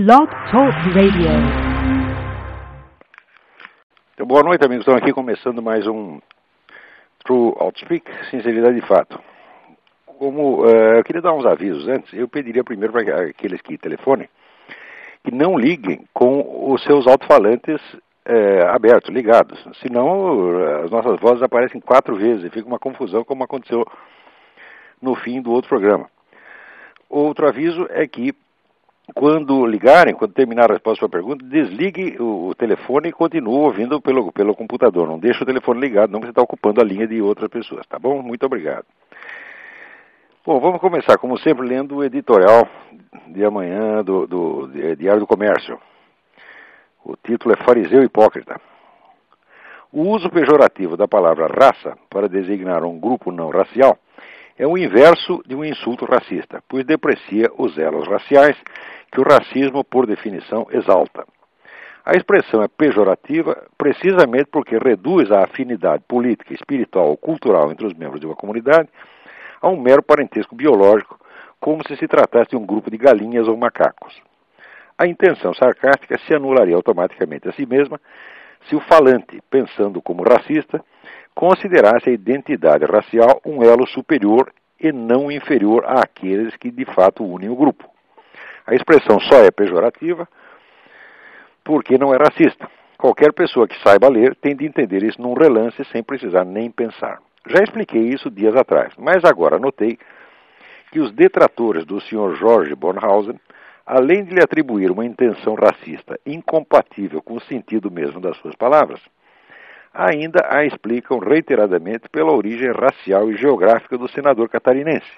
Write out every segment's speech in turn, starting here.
Blog Talk Radio. Então, boa noite, amigos. Estamos aqui começando mais um True Outspeak, Sinceridade de Fato. Como eu queria dar uns avisos antes, eu pediria primeiro para aqueles que telefonem que não liguem com os seus alto-falantes abertos, ligados. Senão, as nossas vozes aparecem 4 vezes e fica uma confusão, como aconteceu no fim do outro programa. Outro aviso é que, quando ligarem, quando terminar a resposta à sua pergunta, desligue o telefone e continue ouvindo pelo computador. Não deixe o telefone ligado, não, você está ocupando a linha de outras pessoas, tá bom? Muito obrigado. Bom, vamos começar, como sempre, lendo o editorial de amanhã do Diário do Comércio. O título é Fariseu Hipócrita. O uso pejorativo da palavra raça para designar um grupo não racial é o inverso de um insulto racista, pois deprecia os elos raciais que o racismo, por definição, exalta. A expressão é pejorativa precisamente porque reduz a afinidade política, espiritual ou cultural entre os membros de uma comunidade a um mero parentesco biológico, como se tratasse de um grupo de galinhas ou macacos. A intenção sarcástica se anularia automaticamente a si mesma se o falante, pensando como racista, considerasse a identidade racial um elo superior e não inferior àqueles que de fato unem o grupo. A expressão só é pejorativa porque não é racista. Qualquer pessoa que saiba ler tem de entender isso num relance sem precisar nem pensar. Já expliquei isso dias atrás, mas agora notei que os detratores do Sr. George Bornhausen, além de lhe atribuir uma intenção racista incompatível com o sentido mesmo das suas palavras, ainda a explicam reiteradamente pela origem racial e geográfica do senador catarinense,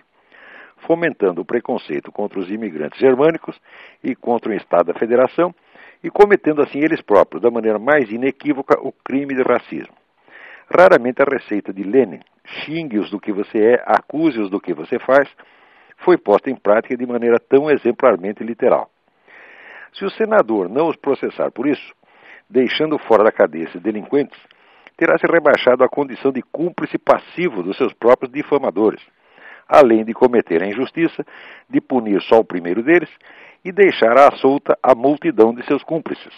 fomentando o preconceito contra os imigrantes germânicos e contra o Estado da Federação, e cometendo assim eles próprios, da maneira mais inequívoca, o crime de racismo. Raramente a receita de Lenin, xingue-os do que você é, acuse-os do que você faz, foi posta em prática de maneira tão exemplarmente literal. Se o senador não os processar por isso, deixando fora da cadeia esses delinquentes, terá se rebaixado à condição de cúmplice passivo dos seus próprios difamadores, além de cometer a injustiça de punir só o primeiro deles e deixar à solta a multidão de seus cúmplices,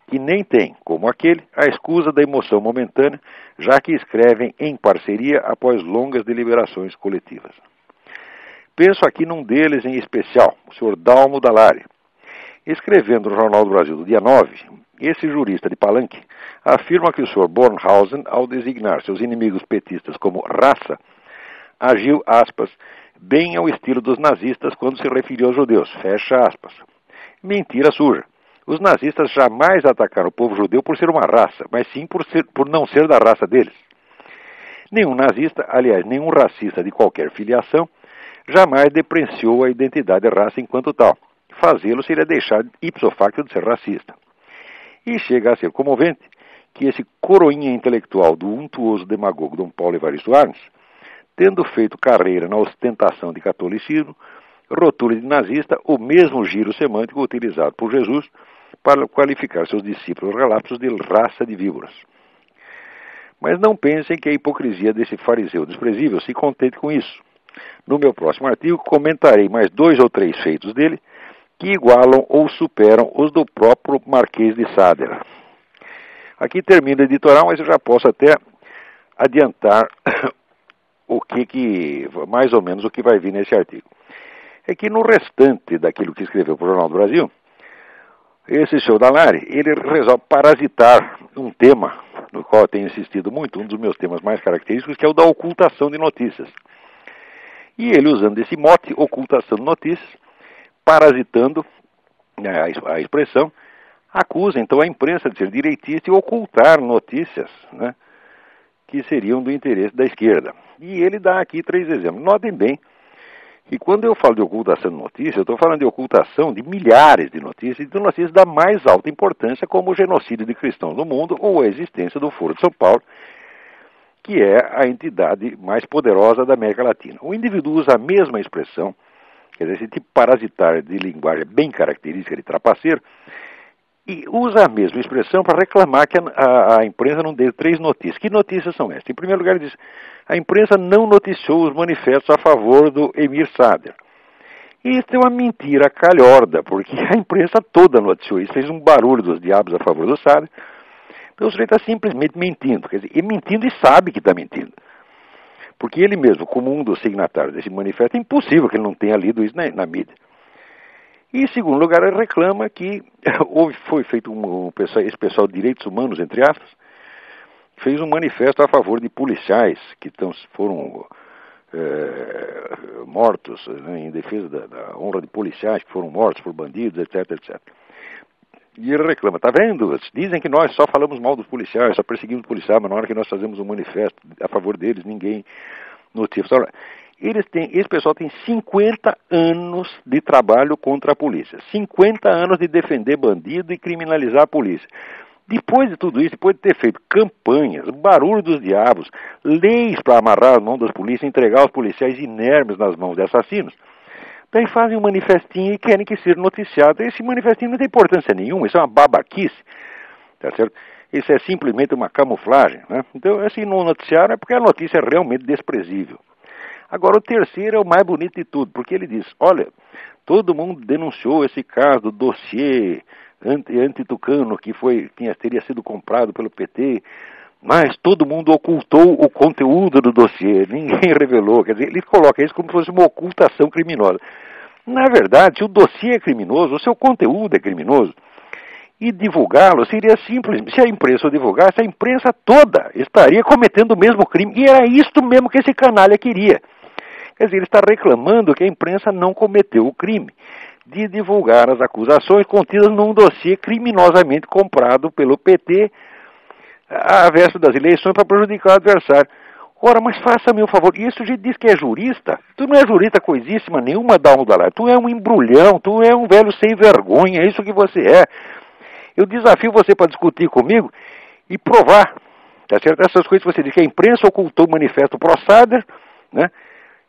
que nem tem, como aquele, a escusa da emoção momentânea, já que escrevem em parceria após longas deliberações coletivas. Penso aqui num deles em especial, o Sr. Dalmo Dallari. Escrevendo no Jornal do Brasil do dia 9, esse jurista de palanque afirma que o Sr. Bornhausen, ao designar seus inimigos petistas como raça, agiu, aspas, bem ao estilo dos nazistas quando se referiu aos judeus, fecha aspas. Mentira suja. Os nazistas jamais atacaram o povo judeu por ser uma raça, mas sim por não ser da raça deles. Nenhum nazista, aliás, nenhum racista de qualquer filiação, jamais depreciou a identidade de raça enquanto tal. Fazê-lo seria deixar ipso facto de ser racista. E chega a ser comovente que esse coroinha intelectual do untuoso demagogo Dom Paulo Evaristo Arnes, tendo feito carreira na ostentação de catolicismo, rotule de nazista o mesmo giro semântico utilizado por Jesus para qualificar seus discípulos relapsos de raça de víboras. Mas não pensem que a hipocrisia desse fariseu desprezível se contente com isso. No meu próximo artigo comentarei mais 2 ou 3 feitos dele que igualam ou superam os do próprio Marquês de Sade. Aqui termina o editorial, mas eu já posso até adiantar mais ou menos o que vai vir nesse artigo. É que no restante daquilo que escreveu para o Jornal do Brasil, esse senhor Dallari, ele resolve parasitar um tema no qual eu tenho insistido muito, um dos meus temas mais característicos, que é o da ocultação de notícias. E ele, usando esse mote, ocultação de notícias, parasitando a expressão, acusa então a imprensa de ser direitista e ocultar notícias, né, que seriam do interesse da esquerda. E ele dá aqui 3 exemplos. Notem bem que quando eu falo de ocultação de notícias, eu estou falando de ocultação de milhares de notícias da mais alta importância, como o genocídio de cristãos no mundo ou a existência do Foro de São Paulo, que é a entidade mais poderosa da América Latina. O indivíduo usa a mesma expressão, quer dizer, esse tipo parasitário de linguagem bem característica de trapaceiro, e usa a mesma expressão para reclamar que a imprensa não deu 3 notícias. Que notícias são essas? Em primeiro lugar, ele diz, a imprensa não noticiou os manifestos a favor do Emir Sader. E isso é uma mentira calhorda, porque a imprensa toda noticiou isso, fez um barulho dos diabos a favor do Saad. Então o sujeito está simplesmente mentindo, quer dizer, e mentindo e sabe que está mentindo. Porque ele mesmo, como um dos signatários desse manifesto, é impossível que ele não tenha lido isso na mídia. E, em segundo lugar, ele reclama que foi feito esse pessoal de direitos humanos, entre aspas, fez um manifesto a favor de policiais que foram mortos, né, em defesa da honra de policiais que foram mortos por bandidos, etc, etc. E ele reclama, tá vendo? Dizem que nós só falamos mal dos policiais, só perseguimos policiais, mas na hora que nós fazemos um manifesto a favor deles, ninguém notifica. Esse pessoal tem 50 anos de trabalho contra a polícia, 50 anos de defender bandido e criminalizar a polícia. Depois de tudo isso, depois de ter feito campanhas, barulho dos diabos, leis para amarrar as mãos das polícias, entregar os policiais inermes nas mãos de assassinos, daí fazem um manifestinho e querem que seja noticiado. Esse manifestinho não tem importância nenhuma, isso é uma babaquice, tá certo? Isso é simplesmente uma camuflagem, né? Então, assim, no noticiário é porque a notícia é realmente desprezível. Agora, o terceiro é o mais bonito de tudo, porque ele diz, olha, todo mundo denunciou esse caso do dossiê anti-tucano que teria sido comprado pelo PT, mas todo mundo ocultou o conteúdo do dossiê, ninguém revelou. Quer dizer, ele coloca isso como se fosse uma ocultação criminosa. Na verdade, se o dossiê é criminoso, o seu conteúdo é criminoso, e divulgá-lo seria simples. Se a imprensa o divulgasse, a imprensa toda estaria cometendo o mesmo crime, e era isto mesmo que esse canalha queria. Quer dizer, ele está reclamando que a imprensa não cometeu o crime de divulgar as acusações contidas num dossiê criminosamente comprado pelo PT à véspera das eleições para prejudicar o adversário. Ora, mas faça-me um favor, e esse sujeito diz que é jurista? Tu não é jurista coisíssima nenhuma da onda lá, tu é um embrulhão, tu é um velho sem vergonha, é isso que você é. Eu desafio você para discutir comigo e provar, tá certo? Essas coisas que você diz que a imprensa ocultou o manifesto Pro-Sader, né?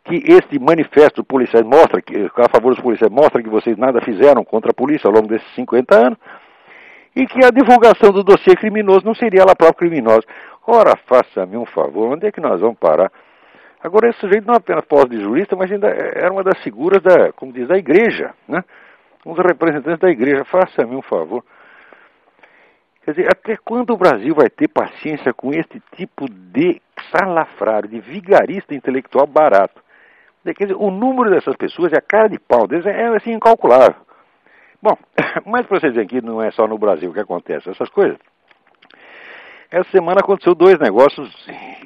Que este manifesto policiais mostra, a favor dos policiais, mostra que vocês nada fizeram contra a polícia ao longo desses 50 anos, e que a divulgação do dossiê criminoso não seria ela própria criminosa. Ora, faça-me um favor, onde é que nós vamos parar? Agora, esse sujeito não apenas pós de jurista, mas ainda era uma das figuras como diz, da igreja, né? Um dos representantes da igreja. Faça-me um favor. Quer dizer, até quando o Brasil vai ter paciência com este tipo de salafrário, de vigarista intelectual barato? Quer dizer, o número dessas pessoas e a cara de pau deles é assim incalculável. Bom, mas para vocês verem que não é só no Brasil que acontece essas coisas. Essa semana aconteceu dois negócios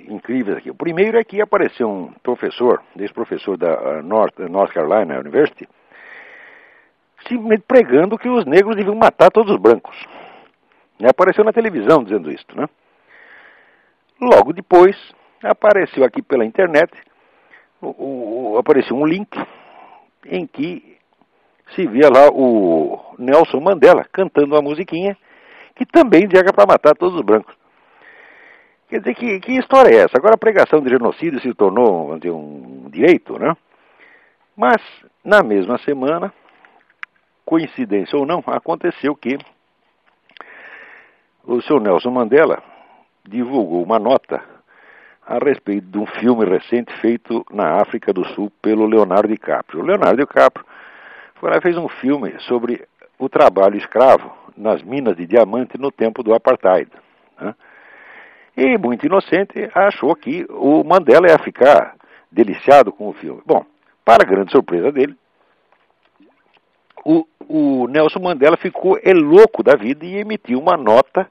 incríveis aqui. O primeiro é que apareceu um professor, ex-professor da North Carolina University, simplesmente pregando que os negros deviam matar todos os brancos. E apareceu na televisão dizendo isso, né? Logo depois, apareceu aqui pela internet, apareceu um link em que se via lá o Nelson Mandela cantando uma musiquinha que também diga para matar todos os brancos. Quer dizer, que história é essa? Agora a pregação de genocídio se tornou um direito, né? Mas, na mesma semana, coincidência ou não, aconteceu que o senhor Nelson Mandela divulgou uma nota a respeito de um filme recente feito na África do Sul pelo Leonardo DiCaprio. O Leonardo DiCaprio foi lá e fez um filme sobre o trabalho escravo nas minas de diamante no tempo do Apartheid, né? E, muito inocente, achou que o Mandela ia ficar deliciado com o filme. Bom, para a grande surpresa dele, o Nelson Mandela ficou louco da vida e emitiu uma nota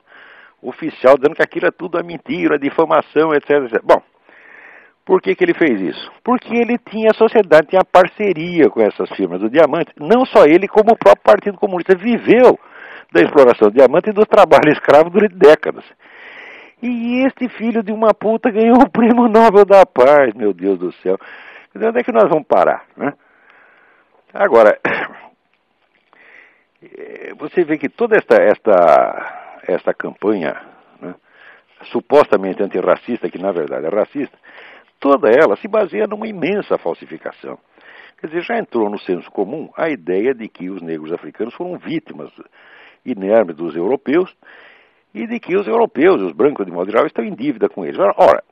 oficial dizendo que aquilo é tudo a mentira, a difamação, etc, etc. Bom, por que ele fez isso? Porque ele a sociedade tinha parceria com essas firmas do diamante. Não só ele, como o próprio Partido Comunista viveu da exploração do diamante e do trabalho escravo durante décadas. E este filho de uma puta ganhou o Prêmio Nobel da Paz, meu Deus do céu. Onde é que nós vamos parar, né? Agora, você vê que toda esta campanha, né, supostamente antirracista, que na verdade é racista, toda ela se baseia numa imensa falsificação. Quer dizer, já entrou no senso comum a ideia de que os negros africanos foram vítimas inermes dos europeus e de que os europeus, os brancos de modo geral, estão em dívida com eles. Ora,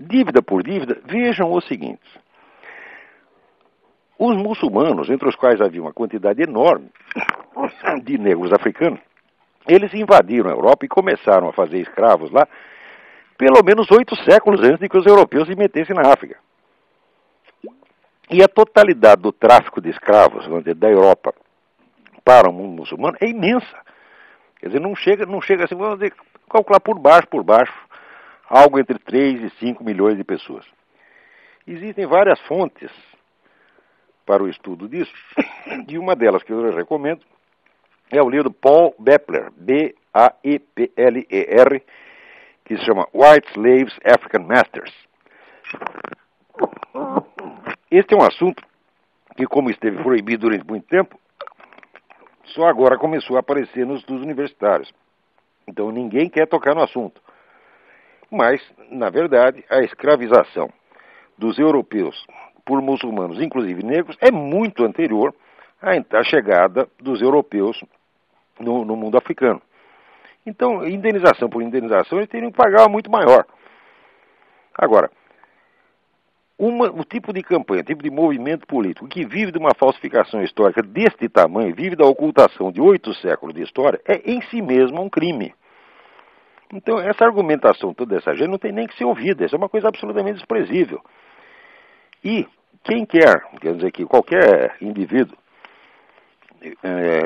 dívida por dívida, vejam o seguinte. Os muçulmanos, entre os quais havia uma quantidade enorme de negros africanos, eles invadiram a Europa e começaram a fazer escravos lá pelo menos 8 séculos antes de que os europeus se metessem na África. E a totalidade do tráfico de escravos, vamos dizer, da Europa para o mundo muçulmano é imensa. Quer dizer, não chega assim, vamos dizer, calcular por baixo, algo entre 3 e 5 milhões de pessoas. Existem várias fontes para o estudo disso, e uma delas que eu recomendo é o livro do Paul Bepler, B-A-E-P-L-E-R, que se chama White Slaves, African Masters. Este é um assunto que, como esteve proibido durante muito tempo, só agora começou a aparecer nos estudos universitários. Então ninguém quer tocar no assunto. Mas, na verdade, a escravização dos europeus por muçulmanos, inclusive negros, é muito anterior à chegada dos europeus no mundo africano. Então, indenização por indenização, eles teriam que pagar muito maior. Agora, o tipo de campanha, o tipo de movimento político que vive de uma falsificação histórica deste tamanho, vive da ocultação de 8 séculos de história, é em si mesmo um crime. Então, essa argumentação toda dessa gente não tem nem que ser ouvida, isso é uma coisa absolutamente desprezível. E quem quer dizer que qualquer indivíduo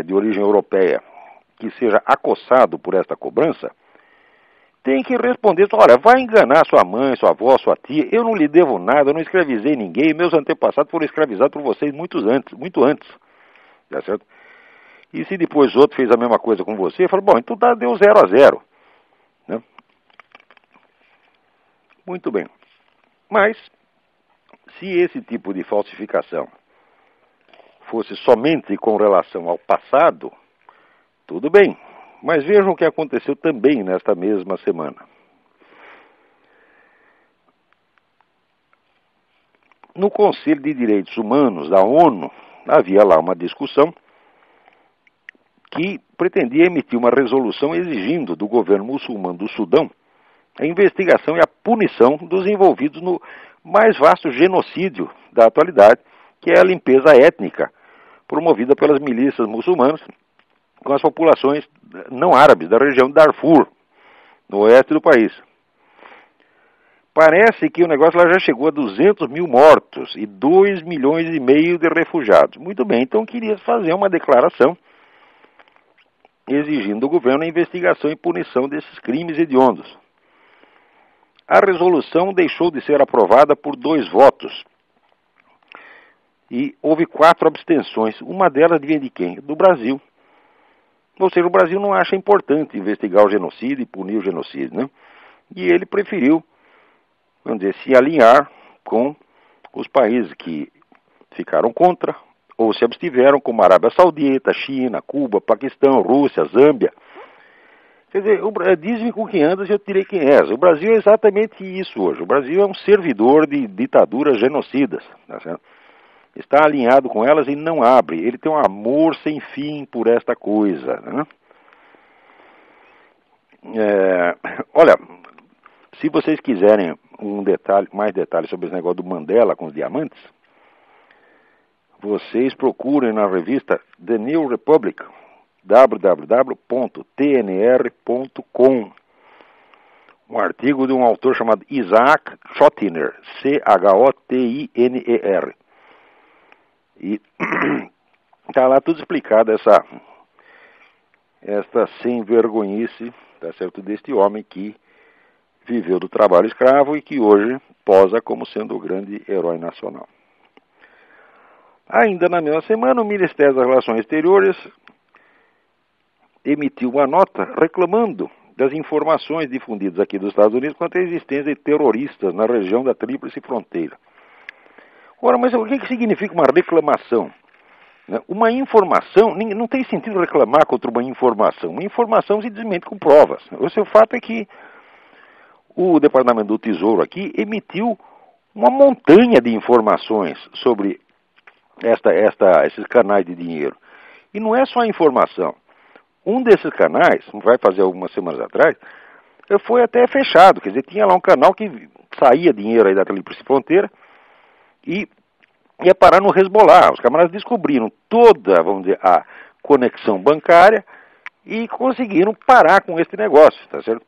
de origem europeia que seja acossado por esta cobrança, tem que responder, olha, vai enganar sua mãe, sua avó, sua tia, eu não lhe devo nada, eu não escravizei ninguém, meus antepassados foram escravizados por vocês muito antes, tá certo? E se depois outro fez a mesma coisa com você, fala, bom, então deu 0-0, né? Muito bem. Mas, se esse tipo de falsificação fosse somente com relação ao passado, tudo bem. Mas vejam o que aconteceu também nesta mesma semana. No Conselho de Direitos Humanos da ONU, havia lá uma discussão que pretendia emitir uma resolução exigindo do governo muçulmano do Sudão a investigação e a punição dos envolvidos no mais vasto genocídio da atualidade, que é a limpeza étnica promovida pelas milícias muçulmanas com as populações não árabes da região de Darfur, no oeste do país. Parece que o negócio lá já chegou a 200 mil mortos e 2,5 milhões de refugiados. Muito bem, então queria fazer uma declaração exigindo do governo a investigação e punição desses crimes hediondos. A resolução deixou de ser aprovada por 2 votos. E houve 4 abstenções. Uma delas vinha de quem? Do Brasil. Ou seja, o Brasil não acha importante investigar o genocídio e punir o genocídio, né? E ele preferiu, vamos dizer, se alinhar com os países que ficaram contra ou se abstiveram, como a Arábia Saudita, China, Cuba, Paquistão, Rússia, Zâmbia. Quer dizer, diz-me com quem andas e eu direi quem és. O Brasil é exatamente isso hoje. O Brasil é um servidor de ditaduras genocidas, tá certo? Está alinhado com elas e não abre. Ele tem um amor sem fim por esta coisa, né? Olha, se vocês quiserem mais detalhes sobre esse negócio do Mandela com os diamantes, vocês procurem na revista The New Republic, www.tnr.com, um artigo de um autor chamado Isaac Chotiner, C-H-O-T-I-N-E-R. E está lá tudo explicado, essa sem vergonhice, tá certo, deste homem que viveu do trabalho escravo e que hoje posa como sendo o grande herói nacional. Ainda na mesma semana, o Ministério das Relações Exteriores emitiu uma nota reclamando das informações difundidas aqui dos Estados Unidos quanto à existência de terroristas na região da Tríplice Fronteira. Ora, mas o que significa uma reclamação? Uma informação, não tem sentido reclamar contra uma informação. Uma informação se desmente com provas. O seu fato é que o Departamento do Tesouro aqui emitiu uma montanha de informações sobre esses canais de dinheiro. E não é só a informação. Um desses canais, vai fazer algumas semanas atrás, foi até fechado. Quer dizer, tinha lá um canal que saía dinheiro aí da Tríplice Fronteira e ia parar no Hezbollah. Os camaradas descobriram toda, vamos dizer, a conexão bancária e conseguiram parar com esse negócio, tá certo?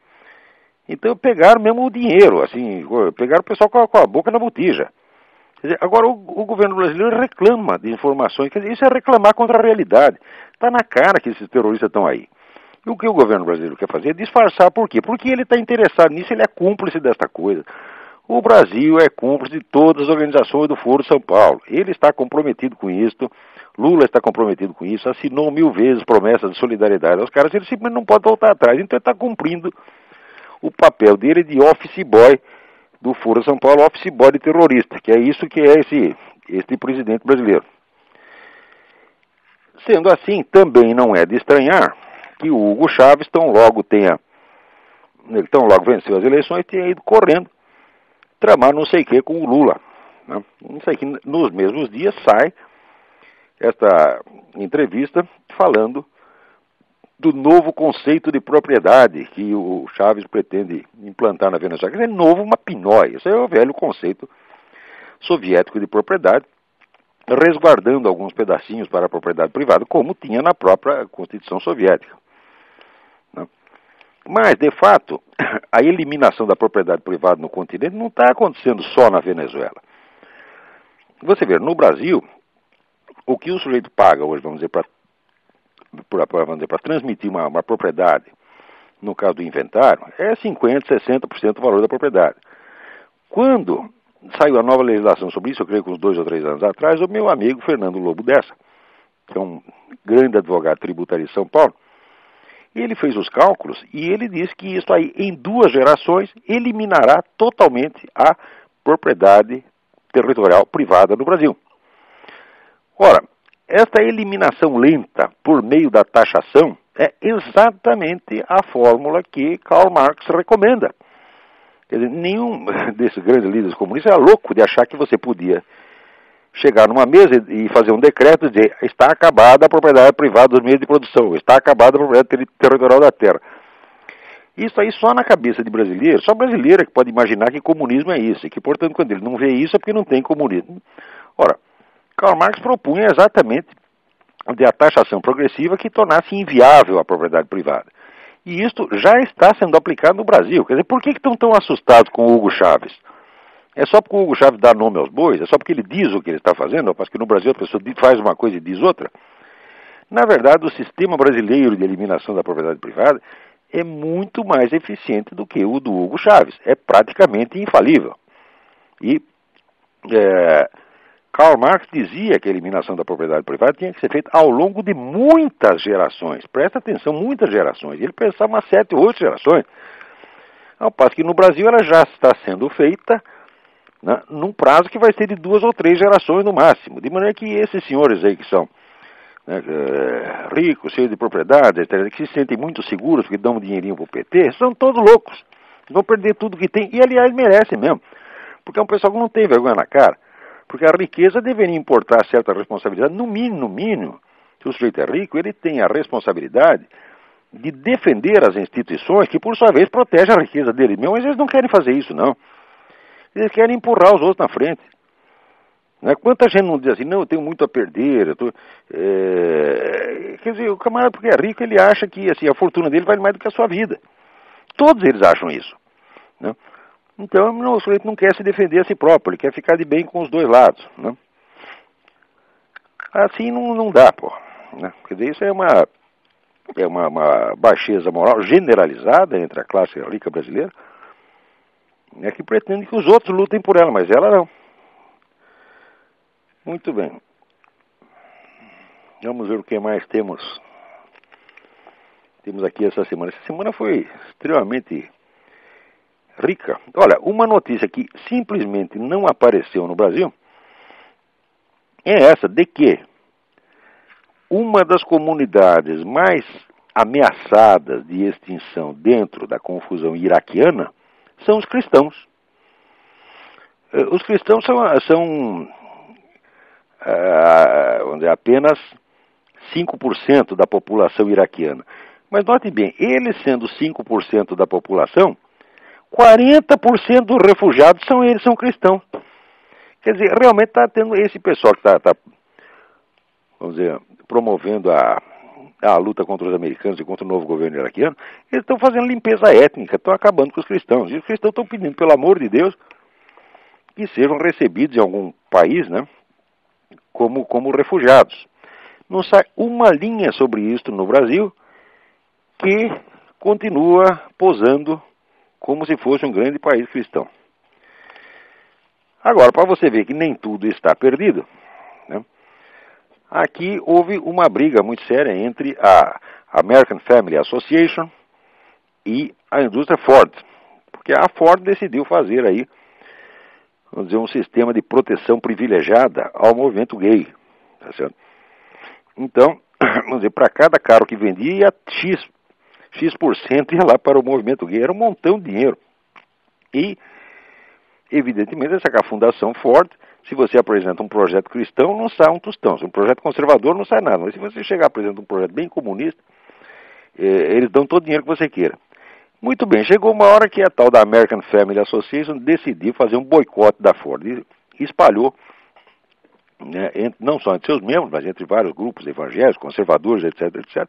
Então pegaram mesmo o dinheiro, assim, pegaram o pessoal com a boca na botija. Quer dizer, agora o governo brasileiro reclama de informações, quer dizer, isso é reclamar contra a realidade. Está na cara que esses terroristas estão aí. E o que o governo brasileiro quer fazer é disfarçar. Por quê? Porque ele está interessado nisso, ele é cúmplice desta coisa. O Brasil é cúmplice de todas as organizações do Foro São Paulo. Ele está comprometido com isso, Lula está comprometido com isso, assinou 1000 vezes promessas de solidariedade aos caras, ele simplesmente não pode voltar atrás. Então ele está cumprindo o papel dele de office boy do Foro São Paulo, office boy de terrorista, que é isso que é esse presidente brasileiro. Sendo assim, também não é de estranhar que o Hugo Chávez tão logo venceu as eleições, tenha ido correndo tramar não sei o que com o Lula. Né? Não sei que nos mesmos dias sai esta entrevista falando do novo conceito de propriedade que o Chávez pretende implantar na Venezuela. Quer dizer, novo, uma pinóia. Isso é o velho conceito soviético de propriedade, resguardando alguns pedacinhos para a propriedade privada, como tinha na própria Constituição Soviética. Né? Mas, de fato, a eliminação da propriedade privada no continente não está acontecendo só na Venezuela. Você vê, no Brasil, o que o sujeito paga hoje, vamos dizer, para transmitir uma propriedade, no caso do inventário, é 50%, 60% do valor da propriedade. Quando saiu a nova legislação sobre isso, eu creio que uns 2 ou 3 anos atrás, o meu amigo Fernando Lobo Dessa, que é um grande advogado tributário de São Paulo, ele fez os cálculos e ele disse que isso aí, em 2 gerações, eliminará totalmente a propriedade territorial privada no Brasil. Ora, esta eliminação lenta por meio da taxação é exatamente a fórmula que Karl Marx recomenda. Quer dizer, nenhum desses grandes líderes comunistas era louco de achar que você podia chegar numa mesa e fazer um decreto e dizer: está acabada a propriedade privada dos meios de produção, está acabada a propriedade territorial da terra. Isso aí só na cabeça de brasileiro, só brasileiro é que pode imaginar que comunismo é isso, e que, portanto, quando ele não vê isso é porque não tem comunismo. Ora, Karl Marx propunha exatamente a taxação progressiva que tornasse inviável a propriedade privada. E isto já está sendo aplicado no Brasil. Quer dizer, por que estão tão assustados com o Hugo Chávez? É só porque o Hugo Chávez dá nome aos bois? É só porque ele diz o que ele está fazendo? Porque no Brasil a pessoa faz uma coisa e diz outra? Na verdade, o sistema brasileiro de eliminação da propriedade privada é muito mais eficiente do que o do Hugo Chávez. É praticamente infalível. E Karl Marx dizia que a eliminação da propriedade privada tinha que ser feita ao longo de muitas gerações. Presta atenção, muitas gerações. Ele pensava umas 7 ou 8 gerações. Ao passo que no Brasil ela já está sendo feita, né, num prazo que vai ser de 2 ou 3 gerações no máximo. De maneira que esses senhores aí que são, né, ricos, cheios de propriedades, etc., que se sentem muito seguros porque dão um dinheirinho pro PT, são todos loucos. Vão perder tudo que tem. E, aliás, merecem mesmo. Porque é um pessoal que não tem vergonha na cara. Porque a riqueza deveria importar certa responsabilidade. No mínimo, se o sujeito é rico, ele tem a responsabilidade de defender as instituições que, por sua vez, protegem a riqueza dele mesmo. Mas eles não querem fazer isso, não. Eles querem empurrar os outros na frente. Né? Quanta gente não diz assim: não, eu tenho muito a perder. Quer dizer, o camarada, porque é rico, ele acha que assim, a fortuna dele vale mais do que a sua vida. Todos eles acham isso. Né? Então, o sujeito não quer se defender a si próprio, ele quer ficar de bem com os dois lados. Né? Assim não dá, pô. Né? Quer dizer, isso é uma baixeza moral generalizada entre a classe rica brasileira, né, que pretende que os outros lutem por ela, mas ela não. Muito bem. Vamos ver o que mais temos. Temos aqui essa semana. Essa semana foi extremamente rica. Olha, uma notícia que simplesmente não apareceu no Brasil é essa, de que uma das comunidades mais ameaçadas de extinção dentro da confusão iraquiana são os cristãos. Os cristãos são vamos dizer, apenas 5% da população iraquiana. Mas note bem, eles sendo 5% da população, 40% dos refugiados são cristãos. Quer dizer, realmente está tendo esse pessoal que está, vamos dizer, promovendo a luta contra os americanos e contra o novo governo iraquiano, eles estão fazendo limpeza étnica, estão acabando com os cristãos. E os cristãos estão pedindo, pelo amor de Deus, que sejam recebidos em algum país, né, como refugiados. Não sai uma linha sobre isso no Brasil, que continua posando como se fosse um grande país cristão. Agora, para você ver que nem tudo está perdido, né, aqui houve uma briga muito séria entre a American Family Association e a indústria Ford, porque a Ford decidiu fazer aí, vamos dizer, um sistema de proteção privilegiada ao movimento gay, tá certo? Então, vamos dizer, para cada carro que vendia, X% ia lá para o movimento gay, era um montão de dinheiro. E, evidentemente, essa é a Fundação Ford, se você apresenta um projeto cristão, não sai um tostão. Se um projeto conservador, não sai nada. Mas se você chegar e apresentar um projeto bem comunista, eles dão todo o dinheiro que você queira. Muito bem, chegou uma hora que a tal da American Family Association decidiu fazer um boicote da Ford. E espalhou, né, não só entre seus membros, mas entre vários grupos evangélicos, conservadores, etc., etc.,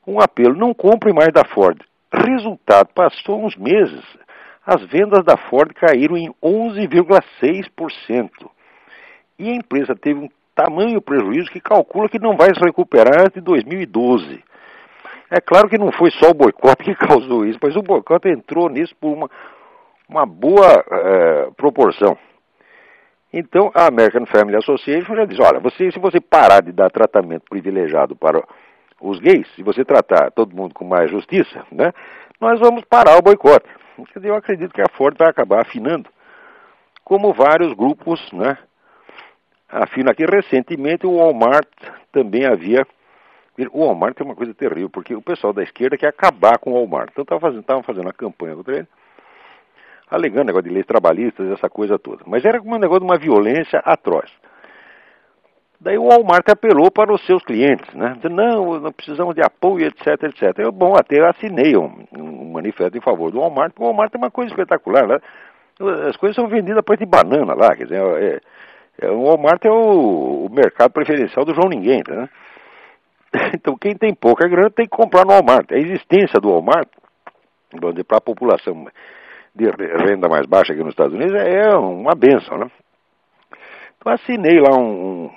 um apelo: não compre mais da Ford. Resultado, passou uns meses, as vendas da Ford caíram em 11,6%. E a empresa teve um tamanho prejuízo que calcula que não vai se recuperar antes de 2012. É claro que não foi só o boicote que causou isso, mas o boicote entrou nisso por uma boa proporção. Então, a American Family Association já diz: olha, se você parar de dar tratamento privilegiado para os gays, se você tratar todo mundo com mais justiça, né, nós vamos parar o boicote. Quer dizer, eu acredito que a Ford vai acabar afinando, como vários grupos, né, afinam aqui. Recentemente o Walmart também havia... O Walmart é uma coisa terrível, porque o pessoal da esquerda quer acabar com o Walmart. Então estavam fazendo uma campanha contra ele, alegando negócio de leis trabalhistas, essa coisa toda. Mas era um negócio de uma violência atroz. Daí o Walmart apelou para os seus clientes, né? Dizendo: não precisamos de apoio, etc, etc. Eu, até assinei um manifesto em favor do Walmart, porque o Walmart é uma coisa espetacular, né? As coisas são vendidas a preço de banana lá, quer dizer, o Walmart é o mercado preferencial do João Ninguém, né? Então quem tem pouca grana tem que comprar no Walmart. A existência do Walmart, para a população de renda mais baixa aqui nos Estados Unidos, é uma bênção, né? Então assinei lá um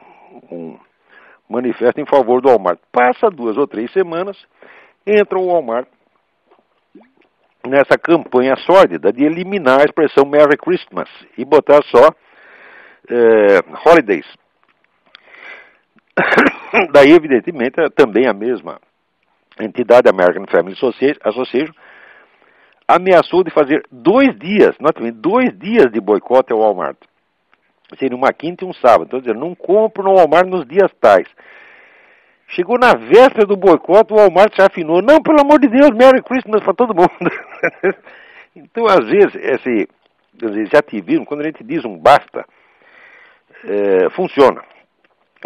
manifesto em favor do Walmart. Passa 2 ou 3 semanas, entra o Walmart nessa campanha sórdida de eliminar a expressão Merry Christmas e botar só Holidays. Daí, evidentemente, também a mesma entidade, American Family Association, ameaçou de fazer 2 dias, notamment 2 dias de boicote ao Walmart. Seria uma quinta e um sábado. Então, dizendo: não compro no Walmart nos dias tais. Chegou na véspera do boicote, o Walmart já afinou: não, pelo amor de Deus, Merry Christmas para todo mundo. Então, às vezes, esse ativismo, quando a gente diz um basta, funciona.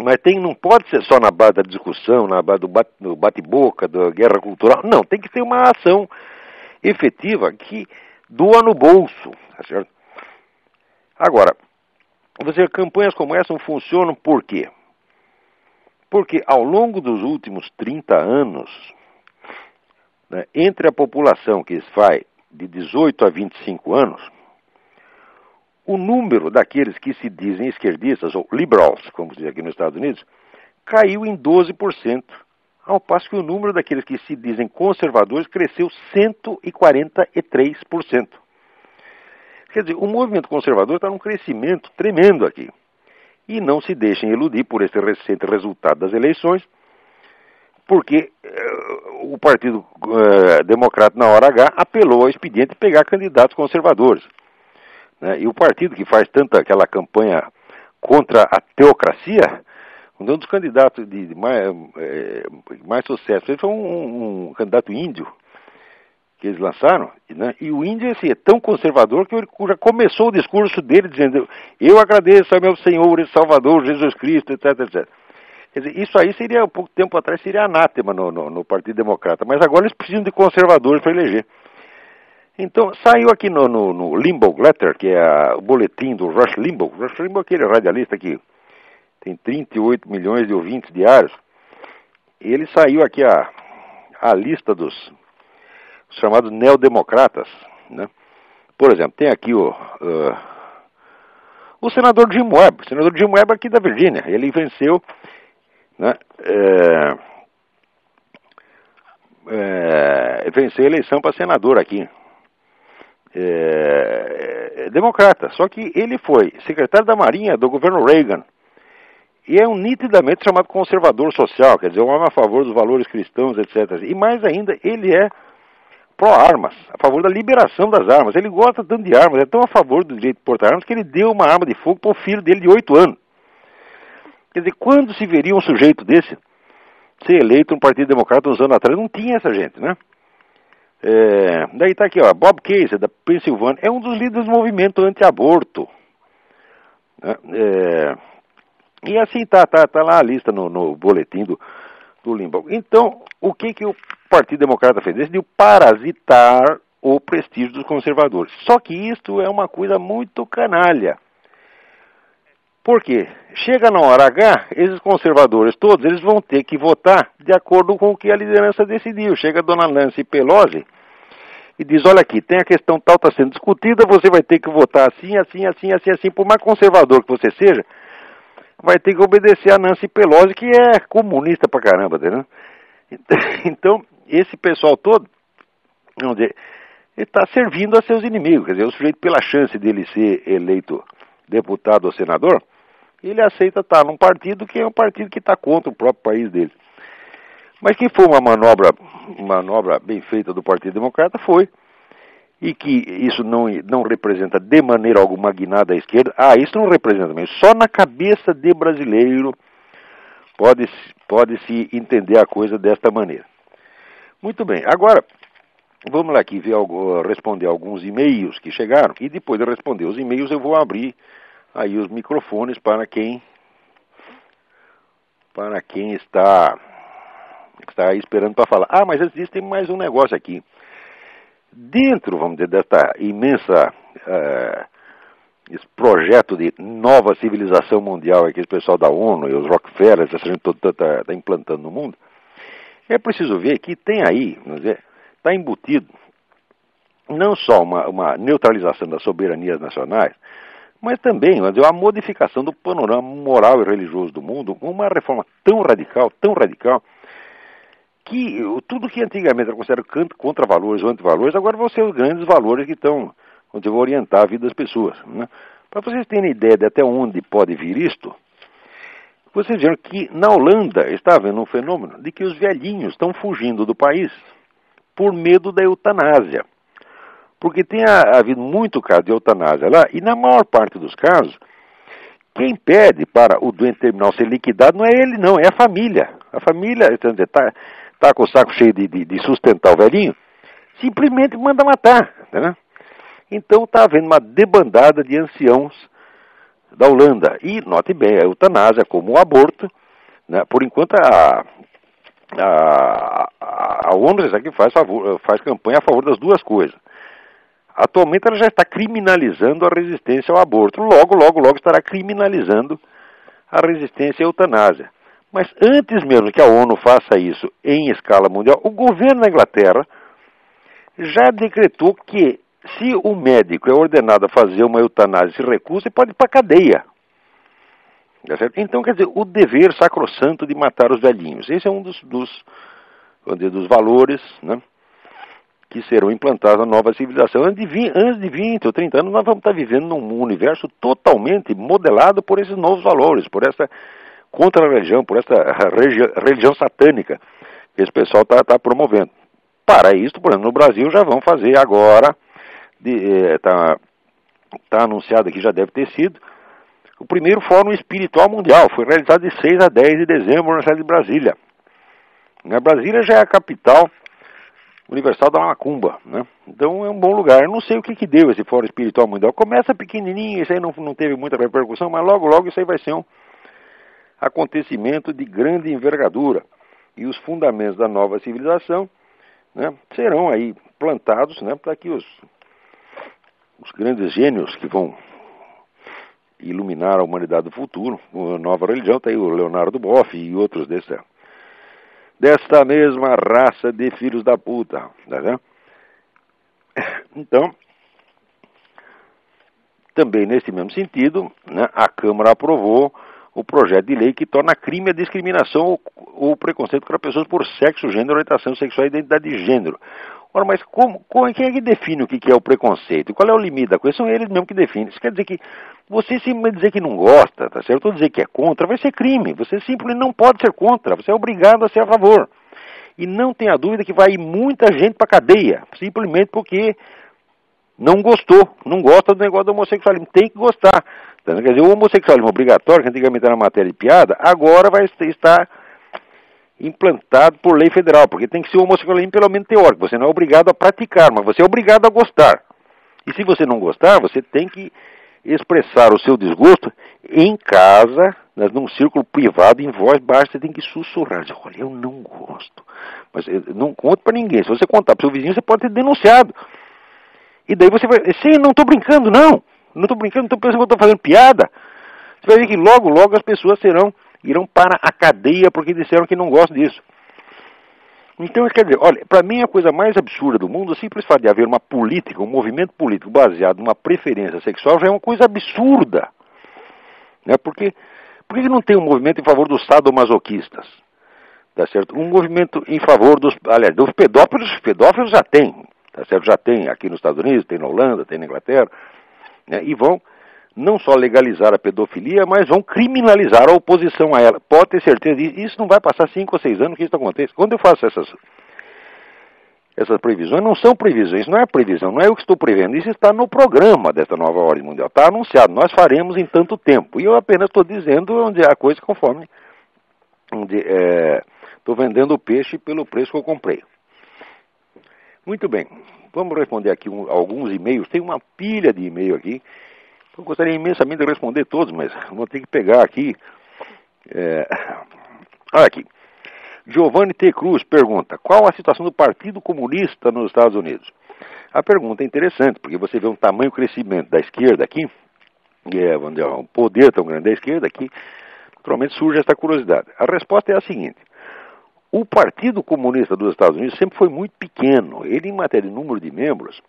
Mas não pode ser só na base da discussão, na base do bate-boca, da guerra cultural. Não, tem que ter uma ação efetiva que doa no bolso, tá certo? Agora, campanhas como essa não funcionam por quê? Porque ao longo dos últimos 30 anos, né, entre a população que vai de 18 a 25 anos, o número daqueles que se dizem esquerdistas, ou liberals, como se diz aqui nos Estados Unidos, caiu em 12%, ao passo que o número daqueles que se dizem conservadores cresceu 143%. Quer dizer, o movimento conservador está num crescimento tremendo aqui. E não se deixem iludir por esse recente resultado das eleições, porque o Partido Democrata, na hora H, apelou ao expediente de pegar candidatos conservadores. Né? E o partido que faz tanta aquela campanha contra a teocracia, um dos candidatos de mais sucesso foi um candidato índio que eles lançaram, né? E o índio é tão conservador que ele já começou o discurso dele dizendo: eu agradeço ao meu Senhor e Salvador Jesus Cristo, etc, etc. Quer dizer, isso aí seria, um pouco tempo atrás, seria anátema no Partido Democrata, mas agora eles precisam de conservadores para eleger. Então, saiu aqui no Limbaugh Letter, que é o boletim do Rush Limbaugh. Rush Limbaugh é aquele radialista que tem 38 milhões de ouvintes diários. Ele saiu aqui a lista dos chamados neodemocratas, né? Por exemplo, tem aqui o senador Jim Webb. O senador Jim Webb aqui da Virgínia. Ele venceu, né, venceu a eleição para senador aqui. Democrata. Só que ele foi secretário da Marinha do governo Reagan. E é um nitidamente chamado conservador social, quer dizer, um homem a favor dos valores cristãos, etc. E mais ainda, ele é pró-armas, a favor da liberação das armas. Ele gosta tanto de armas, é tão a favor do direito de portar armas, que ele deu uma arma de fogo para o filho dele de 8 anos. Quer dizer, quando se veria um sujeito desse ser eleito no Partido Democrata uns anos atrás? Não tinha essa gente, né? Daí está aqui, ó, Bob Casey, da Pensilvânia, é um dos líderes do movimento anti-aborto. E assim tá lá a lista no boletim do Limbaugh. Então, o que o Partido Democrata fez? Decidiu parasitar o prestígio dos conservadores. Só que isto é uma coisa muito canalha. Por quê? Chega na hora H, esses conservadores todos, eles vão ter que votar de acordo com o que a liderança decidiu. Chega a dona Nancy Pelosi e diz, olha aqui, tem a questão tal, está sendo discutida, você vai ter que votar assim, assim, assim, assim, assim. Por mais conservador que você seja, vai ter que obedecer a Nancy Pelosi, que é comunista pra caramba, entendeu? Então, esse pessoal todo, vamos dizer, ele está servindo a seus inimigos. Quer dizer, o sujeito, pela chance dele ser eleito deputado ou senador, ele aceita estar num partido que é um partido que está contra o próprio país dele. Mas que foi uma manobra bem feita do Partido Democrata, foi, e que isso não representa de maneira alguma a guinada à esquerda. Isso não representa mesmo. Só na cabeça de brasileiro pode-se entender a coisa desta maneira. Muito bem, agora vamos lá aqui responder alguns e-mails que chegaram, e depois de responder os e-mails eu vou abrir aí os microfones para quem está esperando para falar. Mas antes disso tem mais um negócio aqui. Dentro, vamos dizer, desta imensa esse projeto de nova civilização mundial que esse pessoal da ONU e os Rockefeller, essa gente toda está implantando no mundo, é preciso ver que tem aí, vamos dizer, está embutido não só uma neutralização das soberanias nacionais, mas também, vamos dizer, a modificação do panorama moral e religioso do mundo, uma reforma tão radical, que tudo que antigamente era considerado contra valores ou antivalores, agora vão ser os grandes valores que estão, vamos dizer, orientar a vida das pessoas, né? Para vocês terem ideia de até onde pode vir isto, vocês viram que na Holanda está havendo um fenômeno de que os velhinhos estão fugindo do país por medo da eutanásia. Porque tem havido muito caso de eutanásia lá, e na maior parte dos casos, quem pede para o doente terminal ser liquidado não é ele não, é a família. A família está com o saco cheio de sustentar o velhinho, simplesmente manda matar, né? Então está havendo uma debandada de anciãos da Holanda. E, note bem, a eutanásia, como o aborto, né, por enquanto a ONU aqui faz campanha a favor das duas coisas. Atualmente ela já está criminalizando a resistência ao aborto. Logo estará criminalizando a resistência à eutanásia. Mas antes mesmo que a ONU faça isso em escala mundial, o governo da Inglaterra já decretou que se o médico é ordenado a fazer uma eutanásia e se recusa, ele pode ir para a cadeia. Tá certo? Então, quer dizer, o dever sacrossanto de matar os velhinhos. Esse é um dos valores, né, que serão implantados na nova civilização. Antes de 20 ou 30 anos, nós vamos estar vivendo num universo totalmente modelado por esses novos valores, por essa contra-religião, por essa religião satânica que esse pessoal está promovendo. Para isso, por exemplo, no Brasil já vão fazer agora, está anunciado aqui, já deve ter sido, o primeiro Fórum Espiritual Mundial. Foi realizado de 6 a 10 de dezembro na cidade de Brasília. Brasília já é a capital universal da macumba, né? Então é um bom lugar. Eu não sei o que deu esse Fórum Espiritual Mundial. Começa pequenininho, isso aí não teve muita repercussão, mas logo isso aí vai ser um acontecimento de grande envergadura. E os fundamentos da nova civilização né, serão aí plantados, né, para que os grandes gênios que vão iluminar a humanidade do futuro, a nova religião, está aí o Leonardo Boff e outros desta mesma raça de filhos da puta, tá vendo? Então, também nesse mesmo sentido, né, a Câmara aprovou o projeto de lei que torna crime a discriminação ou preconceito contra pessoas por sexo, gênero, orientação sexual e identidade de gênero. Ora, mas quem é que define o que é o preconceito? Qual é o limite da coisa? São eles mesmos que definem. Isso quer dizer que você simplesmente dizer que não gosta, tá certo? Ou dizer que é contra, vai ser crime. Você simplesmente não pode ser contra, você é obrigado a ser a favor. E não tenha dúvida que vai ir muita gente para cadeia, simplesmente porque não gostou, não gosta do negócio do homossexualismo. Tem que gostar. Quer dizer, o homossexualismo obrigatório, que antigamente era matéria de piada, agora vai estar implantado por lei federal, porque tem que ser o homossexualismo pelo menos teórico. Você não é obrigado a praticar, mas você é obrigado a gostar. E se você não gostar, você tem que expressar o seu desgosto em casa, num círculo privado, em voz baixa, você tem que sussurrar. Olha, eu não gosto. Mas não conte para ninguém. Se você contar para o seu vizinho, você pode ser denunciado. E daí você vai... Sim, não estou brincando, não. Não estou brincando, não estou pensando que eu estou fazendo piada. Você vai ver que logo, logo as pessoas irão para a cadeia porque disseram que não gostam disso. Então, quer dizer, olha, para mim a coisa mais absurda do mundo, o simples fato de haver uma política, um movimento político baseado numa preferência sexual já é uma coisa absurda. Né? Por que não tem um movimento em favor dos sadomasoquistas? Tá certo? Um movimento em favor dos pedófilos já tem, tá certo? Já tem aqui nos Estados Unidos, tem na Holanda, tem na Inglaterra, né? E vão não só legalizar a pedofilia, mas vão criminalizar a oposição a ela. Pode ter certeza disso. Isso não vai passar 5 ou 6 anos que isso aconteça. Quando eu faço essas previsões, não são previsões, não é previsão, não é eu que estou prevendo. Isso está no programa dessa nova ordem mundial. Está anunciado, nós faremos em tanto tempo. E eu apenas estou dizendo onde é a coisa conforme. Estou vendendo o peixe pelo preço que eu comprei. Muito bem. Vamos responder aqui alguns e-mails. Tem uma pilha de e-mail aqui. Eu gostaria imensamente de responder todos, mas vou ter que pegar aqui. Olha aqui. Giovanni T. Cruz pergunta: qual a situação do Partido Comunista nos Estados Unidos? A pergunta é interessante, porque você vê um tamanho crescimento da esquerda aqui, vamos dizer, um poder tão grande da esquerda aqui, naturalmente surge essa curiosidade. A resposta é a seguinte: o Partido Comunista dos Estados Unidos sempre foi muito pequeno. Ele, em matéria de número de membros,